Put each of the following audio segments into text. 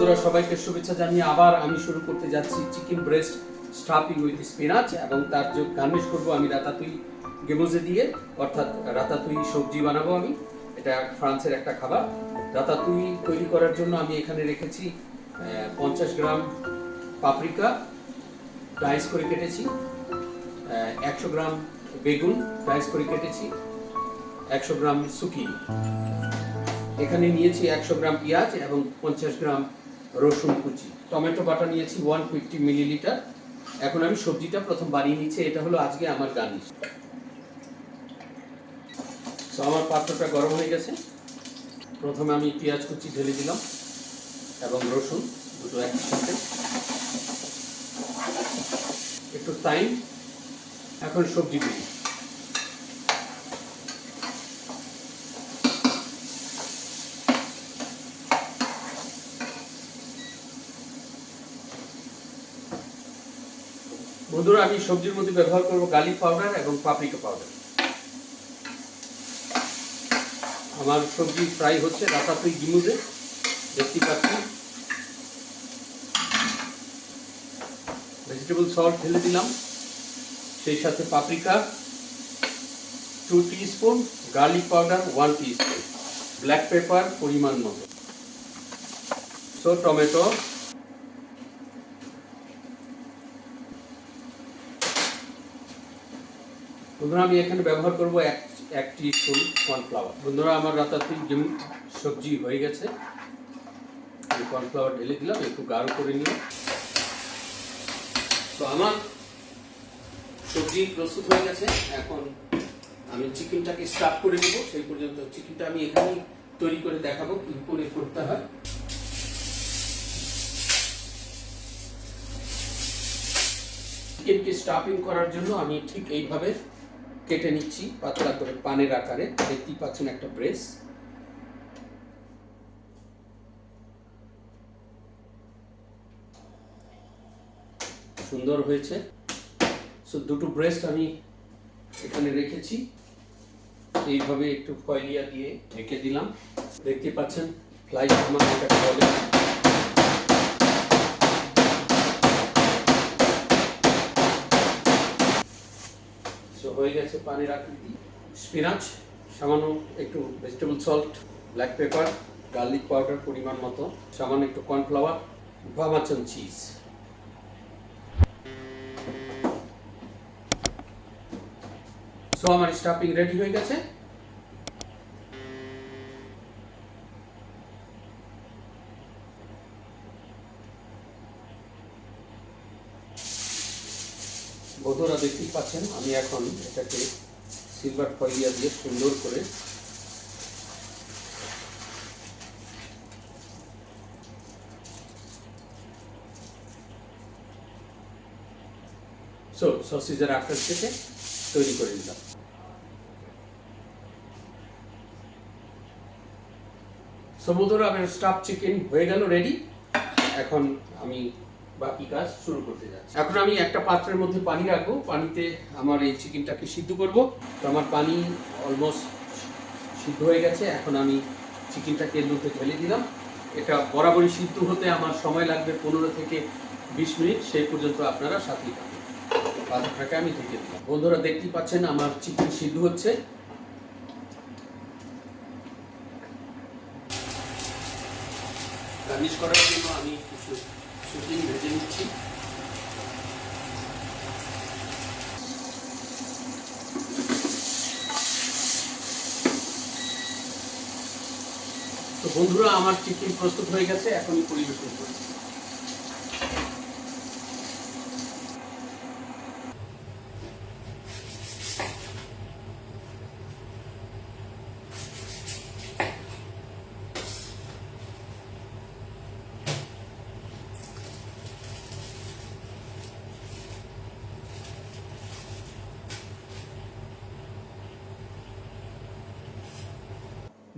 বন্ধুরা সবাইকে শুভেচ্ছা জানিয়ে আবার আমি শুরু করতে যাচ্ছি chicken breast stuffing with spinach এবং তার যে গার্নিশ করবো আমি রাতাতুই গেমোজে দিয়ে, অর্থাৎ রাতাতুই সবজি বানাবো আমি। এটা ফ্রান্সের একটা খাবার। রাতাতুই তৈরি করার জন্য আমি এখানে রেখেছি 50 গ্রাম পাপরিকা ডাইস করে কেটেছি, 100 গ্রাম বেগুন ডাইস করে কেটেছি, 100 গ্রাম সুকিনি। এখানে নিয়েছি 100 গ্রাম পেঁয়াজ এবং 50 গ্রাম রসুন কুচি। টমেটো বাটা নিয়েছি 150 মিলিলিটার। এখন আমি সবজিটা প্রথম বানিয়ে নিচ্ছি। এটা হলো আজকে আমার গার্নিশ। তো আমার পাত্রটা গরম হয়ে গেছে। প্রথমে আমি পেঁয়াজ কুচি ঢেলে দিলাম এবং রসুন দুটো একসাথে, একটু টাইম। এখন সবজি দিই। বন্ধুরা আমি সবজির মধ্যে ব্যবহার করব গার্লিক পাউডার এবং পাপরিকা পাউডার। আমার সবজি ফ্রাই হচ্ছে রাতাতুই গেমোজে, দেখতে পাচ্ছি। ভেজিটেবল সল্ট ঢেলে দিলাম, সেই সাথে paprika 2 teaspoon, garlic powder 1 teaspoon, black pepper পরিমাণ মতো। সো টমেটো, বন্ধুরা আমি এখানে ব্যবহার করব 1 টিস্পুন কর্নফ্লাওয়ার। বন্ধুরা আমার রাতাতুই সবজি হয়ে গেছে। আমি কর্নফ্লাওয়ার ঢেলে দিলাম, একটু গাঢ় করে নিলাম। তো আমার সবজি প্রস্তুত হয়ে গেছে। এখন আমি চিকেনটাকে স্টাফ করে নেব। সেই পর্যন্ত চিকেনটা আমি এখানেই তৈরি করে দেখাবো কি করে করতে হয়। চিকেনকে স্টাফিং করার জন্য আমি ঠিক এইভাবে কেটে নিচ্ছি পাতলা করে পানের আকারে। দেখতেই পাচ্ছেন একটা ব্রেস। সুন্দর হয়েছে। সো দুটো ব্রেস্ট আমি এখানে রেখেছি, এইভাবে একটু ফয়েলিয়া দিয়ে ঢেকে দিলাম। দেখতে পাচ্ছেন ফ্লাই আমার এটাকে বলে। সো হয়ে গেছে পানির আকৃতি। স্পিনাচ, সামান্য একটু vegetable salt, black pepper, garlic powder পরিমাণ মতো, সামান্য একটু কর্নফ্লাওয়ার, পার্মেসান চিজ। সো আমার স্টাফিং রেডি হয়ে গেছে। বন্ধুরা দেখতেই পাচ্ছেন আমি এখন এটাকে সিলভার ফয়েলিয়া দিয়ে সুন্দর করে সসেজের আকার থেকে তৈরি করে দিলাম। সো বন্ধুরা আমার স্টাফ চিকেন হয়ে গেল রেডি। এখন আমি বাকি কাজ শুরু করতে যাচ্ছি। এখন আমি একটা পাত্রের মধ্যে পানি রাখবো। পানিতে আমার এই চিকেনটাকে সিদ্ধ করব। তো আমার পানি অলমোস্ট সিদ্ধ হয়ে গেছে। এখন আমি চিকেনটাকে এর মধ্যে ঢেলে দিলাম। এটা বরাবরই সিদ্ধ হতে আমার সময় লাগবে 15 থেকে 20 মিনিট। সেই পর্যন্ত আপনারা সাথেই থাকুন। পাত্রটাকে আমি ঢেকে দিলাম। বন্ধুরা দেখতেই পাচ্ছেন আমার চিকেন সিদ্ধ হচ্ছে। গার্নিশ করার জন্য আমি কিছু সুকিনি ভেজে নিচ্ছি। তো বন্ধুরা আমার চিকেন প্রস্তুত হয়ে গেছে, এখনই পরিবেশন করি।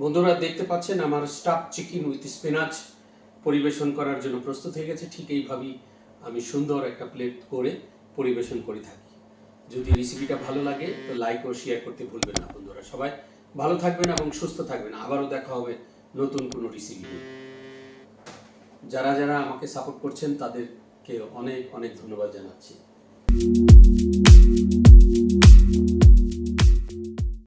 বন্ধুরা দেখতে পাচ্ছেন আমার স্টাফ চিকেন উইথ স্পিনাচ পরিবেশন করার জন্য প্রস্তুত হয়ে গেছে। ঠিক এইভাবেই আমি সুন্দর একটা প্লেট করে পরিবেশন করে থাকি। যদি রেসিপিটা ভালো লাগে তো লাইক ও শেয়ার করতে ভুলবেন না। বন্ধুরা সবাই ভালো থাকবেন এবং সুস্থ থাকবেন। আবারও দেখা হবে নতুন কোনো রেসিপি নিয়ে। যারা যারা আমাকে সাপোর্ট করছেন তাদেরকে অনেক অনেক ধন্যবাদ জানাচ্ছি।